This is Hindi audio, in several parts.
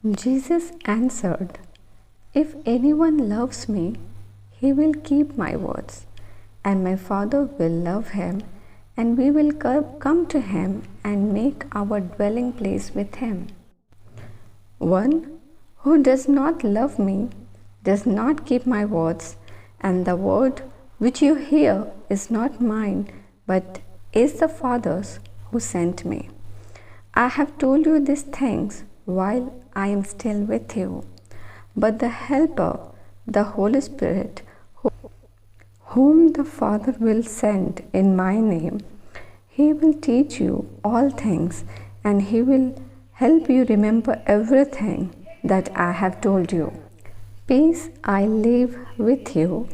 Jesus answered, "If anyone loves me, he will keep my words, and my Father will love him, and we will come to him and make our dwelling place with him. One who does not love me does not keep my words, and the word which you hear is not mine, but is the Father's who sent me. I have told you these things while I am still with you, but the Helper, the Holy Spirit, whom the Father will send in my name, he will teach you all things, and he will help you remember everything that I have told you. Peace I leave with you,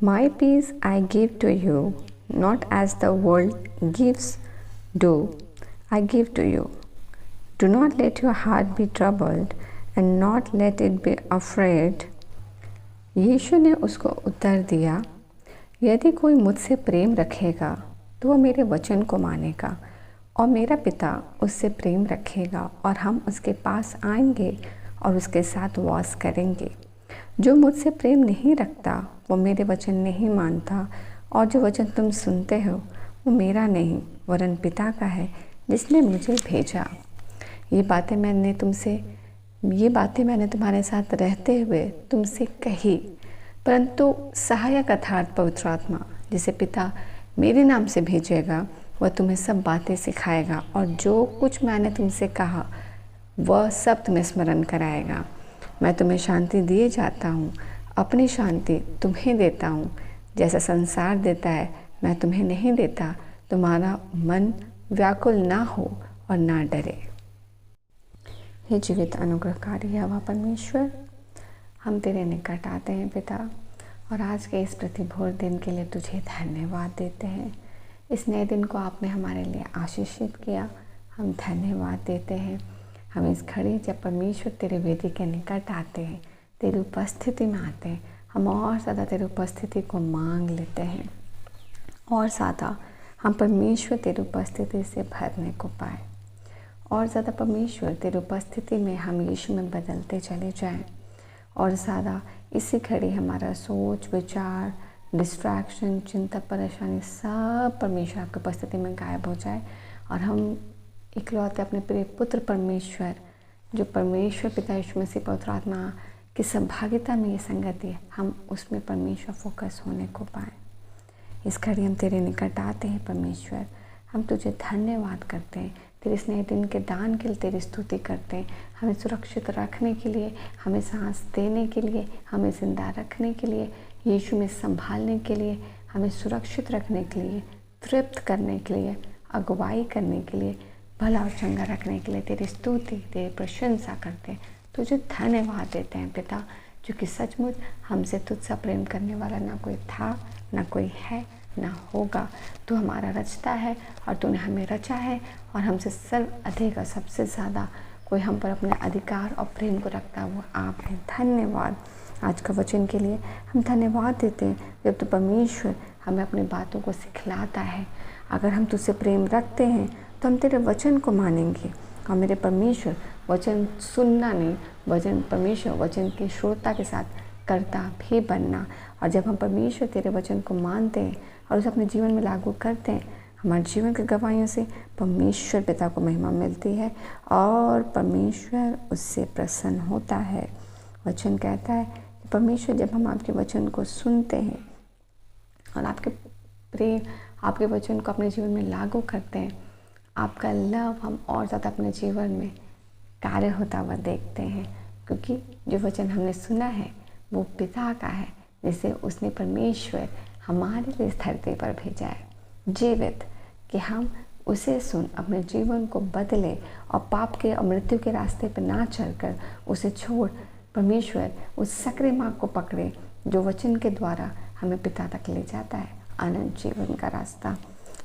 my peace I give to you, not as the world gives, do I give to you. Do not let your heart be troubled and not let it be afraid." यीशु ने उसको उत्तर दिया, "यदि कोई मुझसे प्रेम रखेगा तो वह मेरे वचन को मानेगा, और मेरा पिता उससे प्रेम रखेगा, और हम उसके पास आएंगे और उसके साथ वास करेंगे। जो मुझसे प्रेम नहीं रखता वो मेरे वचन नहीं मानता, और जो वचन तुम सुनते हो वो मेरा नहीं वरन पिता का है जिसने मुझे भेजा। ये बातें मैंने तुम्हारे साथ रहते हुए तुमसे कही, परंतु सहायक अर्थात पवित्र आत्मा जिसे पिता मेरे नाम से भेजेगा वह तुम्हें सब बातें सिखाएगा, और जो कुछ मैंने तुमसे कहा वह सब तुम्हें स्मरण कराएगा। मैं तुम्हें शांति दिए जाता हूँ, अपनी शांति तुम्हें देता हूँ। जैसा संसार देता है मैं तुम्हें नहीं देता। तुम्हारा मन व्याकुल ना हो और ना डरे। हे जीवित अनुग्रहकारी यहोवा परमेश्वर, हम तेरे निकट आते हैं पिता, और आज के इस प्रतिभोर दिन के लिए तुझे धन्यवाद देते हैं। इस नए दिन को आपने हमारे लिए आशीषित किया, हम धन्यवाद देते हैं। हम इस घड़ी जब परमेश्वर तेरे वेदी के निकट आते हैं, तेरी उपस्थिति में आते हैं, हम और ज़्यादा तेरी उपस्थिति को मांग लेते हैं, और ज़्यादा हम परमेश्वर तेरी उपस्थिति से भरने को पाए, और ज़्यादा परमेश्वर तेरी उपस्थिति में हम यीशु में बदलते चले जाएं, और ज़्यादा इसी घड़ी हमारा सोच विचार डिस्ट्रैक्शन चिंता परेशानी सब परमेश्वर आपकी उपस्थिति में गायब हो जाए, और हम इकलौते अपने प्रिय पुत्र परमेश्वर जो परमेश्वर पिता यीशु मसीह पवित्र आत्मा की सहभागिता में ये संगति है, हम उसमें परमेश्वर फोकस होने को पाए। इस घड़ी हम तेरे निकट आते हैं परमेश्वर, हम तुझे धन्यवाद करते हैं, तेरे इस नए दिन के दान के लिए तेरी स्तुति करते हैं। हमें सुरक्षित रखने के लिए, हमें सांस देने के लिए, हमें ज़िंदा रखने के लिए, यीशु में संभालने के लिए, हमें सुरक्षित रखने के लिए, तृप्त करने के लिए, अगुवाई करने के लिए, भला और चंगा रखने के लिए तेरी स्तुति तेरी प्रशंसा करते हैं। तुझे धन्यवाद देते हैं पिता, क्योंकि सचमुच हमसे तुझसे प्रेम करने वाला ना कोई था, ना कोई है, ना होगा। तू हमारा रचता है, और तूने हमें रचा है, और हमसे सर्व अधिक और सबसे ज़्यादा कोई हम पर अपने अधिकार और प्रेम को रखता है वो आप हैं। धन्यवाद आज का वचन के लिए हम धन्यवाद देते हैं, जब तो परमेश्वर हमें अपनी बातों को सिखलाता है। अगर हम तुझसे प्रेम रखते हैं तो हम तेरे वचन को मानेंगे, और मेरे परमेश्वर वचन सुनना नहीं, वचन के श्रोता के साथ करता भी बनना। और जब हम परमेश्वर तेरे वचन को मानते हैं और उसे अपने जीवन में लागू करते हैं, हमारे जीवन की गवाहियों से परमेश्वर पिता को महिमा मिलती है, और परमेश्वर उससे प्रसन्न होता है। वचन कहता है कि परमेश्वर जब हम आपके वचन को सुनते हैं और आपके वचन को अपने जीवन में लागू करते हैं, आपका लव हम और ज़्यादा अपने जीवन में कार्य होता हुआ देखते हैं, क्योंकि जो वचन हमने सुना है वो पिता का है, जिसे उसने परमेश्वर हमारे लिए इस धरती पर भेजा है जीवित, कि हम उसे सुन अपने जीवन को बदले, और पाप के और मृत्यु के रास्ते पर ना चलकर उसे छोड़ परमेश्वर उस सक्रिय मार्ग को पकड़े जो वचन के द्वारा हमें पिता तक ले जाता है, अनंत जीवन का रास्ता।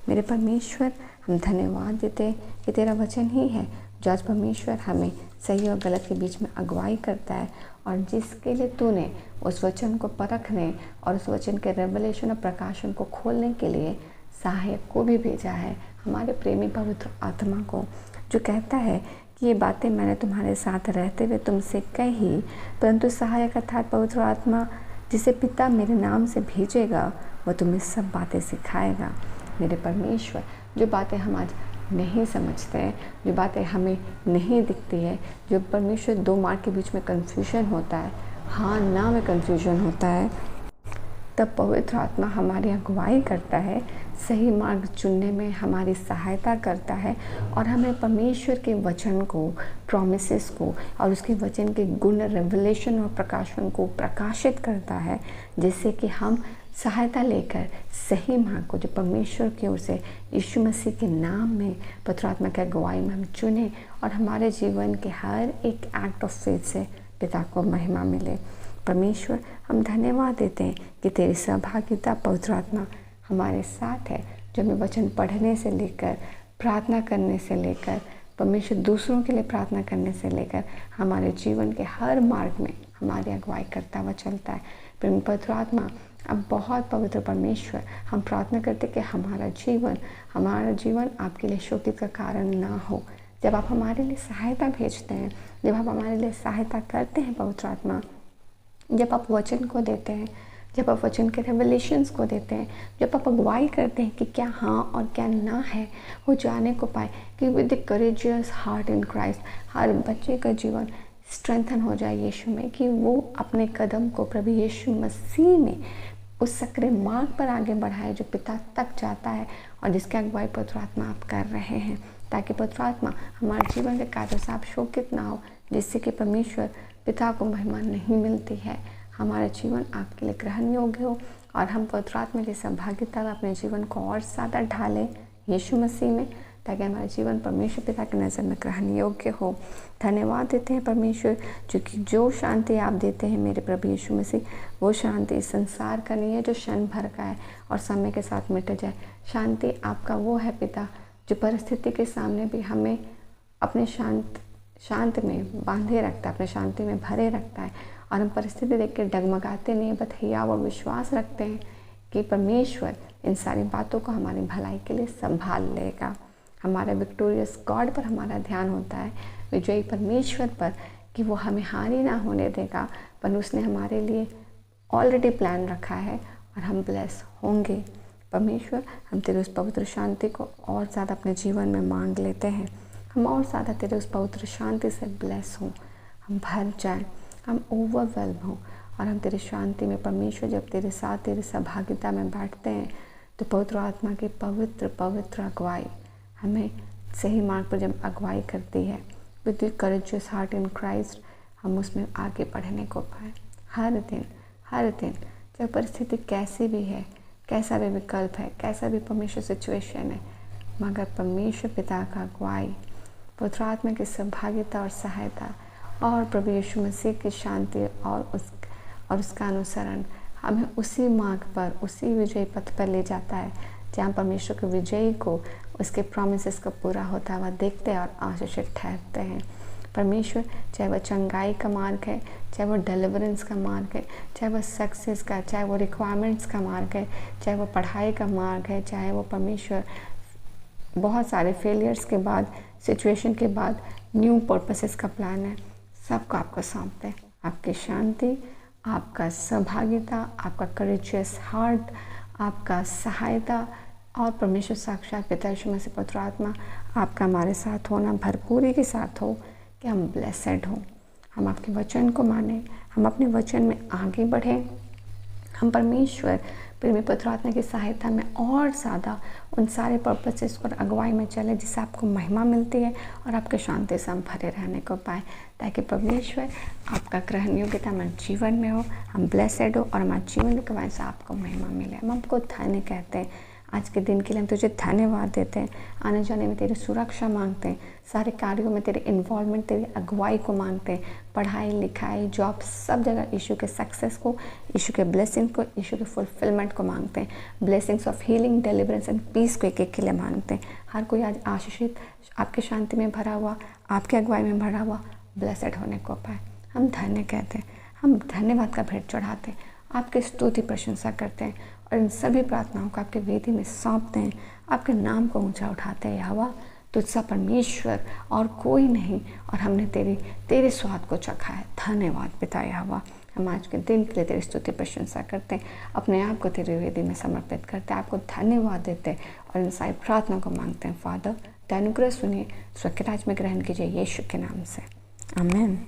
मेरे परमेश्वर हम धन्यवाद देते हैं कि तेरा वचन ही है जो आज परमेश्वर हमें सही और गलत के बीच में अगुवाई करता है, और जिसके लिए तूने उस वचन को परखने और उस वचन के रेवलेशन और प्रकाशन को खोलने के लिए सहायक को भी भेजा है, हमारे प्रेमी पवित्र आत्मा को, जो कहता है कि ये बातें मैंने तुम्हारे साथ रहते हुए तुमसे कही, परंतु सहायक अर्थात पवित्र आत्मा जिसे पिता मेरे नाम से भेजेगा वह तुम्हें सब बातें सिखाएगा। मेरे परमेश्वर, जो बातें हम आज नहीं समझते हैं, जो बातें हमें नहीं दिखती है, जो परमेश्वर दो मार्ग के बीच में कन्फ्यूजन होता है, हाँ ना में कन्फ्यूजन होता है, तब पवित्र आत्मा हमारी अगुवाई करता है, सही मार्ग चुनने में हमारी सहायता करता है और हमें परमेश्वर के वचन को, प्रॉमिसेस को और उसके वचन के गुण, रेवलेशन और प्रकाशन को प्रकाशित करता है, जिससे कि हम सहायता लेकर सही मार्ग को जो परमेश्वर की ओर से यीशु मसीह के नाम में पवित्र आत्मा की अगुवाई में हम चुने और हमारे जीवन के हर एक एक्ट ऑफ फेथ से पिता को महिमा मिले। परमेश्वर, हम धन्यवाद देते हैं कि तेरी सहभागिता पवित्र आत्मा हमारे साथ है, जो हमें वचन पढ़ने से लेकर, प्रार्थना करने से लेकर, परमेश्वर दूसरों के लिए प्रार्थना करने से लेकर हमारे जीवन के हर मार्ग में हमारी अगुवाई करता हुआ चलता है। पवित्र आत्मा, अब बहुत पवित्र परमेश्वर, हम प्रार्थना करते कि हमारा जीवन आपके लिए शोकित का कारण ना हो। जब आप हमारे लिए सहायता भेजते हैं, जब आप हमारे लिए सहायता करते हैं पवित्र आत्मा, जब आप वचन को देते हैं, जब आप वचन के रेवलेशंस को देते हैं, जब आप अगुवाई करते हैं कि क्या हाँ और क्या ना है, वो जाने को पाए कि with the courageous heart in Christ हर बच्चे का जीवन स्ट्रेंथन हो जाए यीशु में, कि वो अपने कदम को प्रभु यीशु मसीह में उस सक्रिय मार्ग पर आगे बढ़ाए जो पिता तक जाता है और जिसके अगुवाई पवित्र आत्मा आप कर रहे हैं, ताकि पवित्र आत्मा हमारे जीवन के कार्यों से आप शोकित ना हो, जिससे कि परमेश्वर पिता को महिमा नहीं मिलती है। हमारा जीवन आपके लिए ग्रहण योग्य हो और हम पवित्र आत्मा की सहभागिता में अपने जीवन को और ज़्यादा ढालें यीशु मसीह में, ताकि हमारा जीवन परमेश्वर पिता की नज़र में ग्रहण योग्य हो। धन्यवाद देते हैं परमेश्वर, क्योंकि जो शांति आप देते हैं मेरे प्रभु यीशु मसीह, वो शांति इस संसार का नहीं है जो क्षण भर का है और समय के साथ मिट जाए। शांति आपका वो है पिता, जो परिस्थिति के सामने भी हमें अपने शांत में बांधे रखता है, अपने शांति में भरे रखता है और हम परिस्थिति देख के डगमगाते नहीं, बट हियाव और विश्वास रखते हैं कि परमेश्वर इन सारी बातों को हमारी भलाई के लिए संभाल लेगा। हमारे विक्टोरियस गॉड पर हमारा ध्यान होता है, विजयी परमेश्वर पर, कि वो हमें हानि ना होने देगा, पर उसने हमारे लिए ऑलरेडी प्लान रखा है और हम ब्लेस होंगे। परमेश्वर, हम तेरे उस पवित्र शांति को और ज़्यादा अपने जीवन में मांग लेते हैं। हम और ज़्यादा तेरे उस पवित्र शांति से ब्लेस हों, हम भर जाएं, हम ओवरवेल्म हों और हम तेरी शांति में परमेश्वर जब तेरे साथ तेरी सहभागिता में बैठते हैं तो पवित्र आत्मा की पवित्र अगुवाई हमें सही मार्ग पर जब अगुवाई करती है, with the courageous heart in Christ, हम उसमें आगे बढ़ने को पाए। हर दिन चाहे परिस्थिति कैसी भी है, कैसा भी विकल्प है, कैसा भी परमेश्वर सिचुएशन है, मगर परमेश्वर पिता का अगुवाई, पवित्र आत्मा की सहभागिता और सहायता और प्रभु यीशु मसीह की शांति और उसका अनुसरण हमें उसी मार्ग पर, उसी विजयी पथ पर ले जाता है जहाँ परमेश्वर के विजयी को उसके प्रॉमिसेस का पूरा होता हुआ देखते हैं और आशीषित ठहरते हैं। परमेश्वर, चाहे वह चंगाई का मार्ग है, चाहे वो डिलीवरेंस का मार्ग है, चाहे वो सक्सेस का, चाहे वो रिक्वायरमेंट्स का मार्ग है, चाहे वो पढ़ाई का मार्ग है, चाहे वो परमेश्वर बहुत सारे फेलियर्स के बाद, सिचुएशन के बाद न्यू पर्पसेस का प्लान है, सबको आपको सौंपते हैं। आपकी शांति, आपका सहभागिता, आपका करेजियस हार्ट, आपका सहायता और परमेश्वर साक्षात पिता यीशु मसीह पवित्र आत्मा आपका हमारे साथ होना भरपूरी के साथ हो कि हम ब्लेसेड हों, हम आपके वचन को मानें, हम अपने वचन में आगे बढ़ें, हम परमेश्वर प्रेमी पवित्र आत्मा की सहायता में और ज़्यादा उन सारे पर्पसेस और अगुवाई में चले जिससे आपको महिमा मिलती है और आपके शांति से हम भरे रहने को पाए, ताकि परमेश्वर आपका ग्रहण योग्यता हमारे जीवन में हो, हम ब्लेसेड हो और हमारे जीवन के वजह से आपको महिमा मिले। हम आपको धन्य कहते हैं, आज के दिन के लिए हम तुझे धन्यवाद देते हैं। आने जाने में तेरी सुरक्षा मांगते हैं, सारे कार्यों में तेरे इन्वॉल्वमेंट, तेरी अगुवाई को मांगते हैं, पढ़ाई लिखाई जॉब सब जगह यीशु के सक्सेस को, यीशु के ब्लेसिंग को, यीशु के फुलफिलमेंट को मांगते हैं, blessings of healing, deliverance and peace को एक के लिए मांगते हैं। हर कोई आज आशीषित, आपकी शांति में भरा हुआ, आपकी अगुवाई में भरा हुआ ब्लेसेड होने को पाए। हम धन्य कहते हैं, हम धन्यवाद का भेंट चढ़ाते हैं, आपकी स्तुति प्रशंसा करते हैं और इन सभी प्रार्थनाओं को आपके वेदी में सौंपते हैं, आपके नाम को ऊंचा उठाते हैं। यहोवा, तुझसा परमेश्वर और कोई नहीं, और हमने तेरे स्वाद को चखा है। धन्यवाद पिता यहोवा। हम आज के दिन के लिए तेरी स्तुति प्रशंसा करते हैं, अपने आप को तेरी वेदी में समर्पित करते हैं, आपको धन्यवाद देते हैं और इन सारी प्रार्थना को मांगते हैं। फादर, अनुग्रह सुनिए, स्वर्ग के राज्य में ग्रहण कीजिए, यीशु के नाम से, आमीन।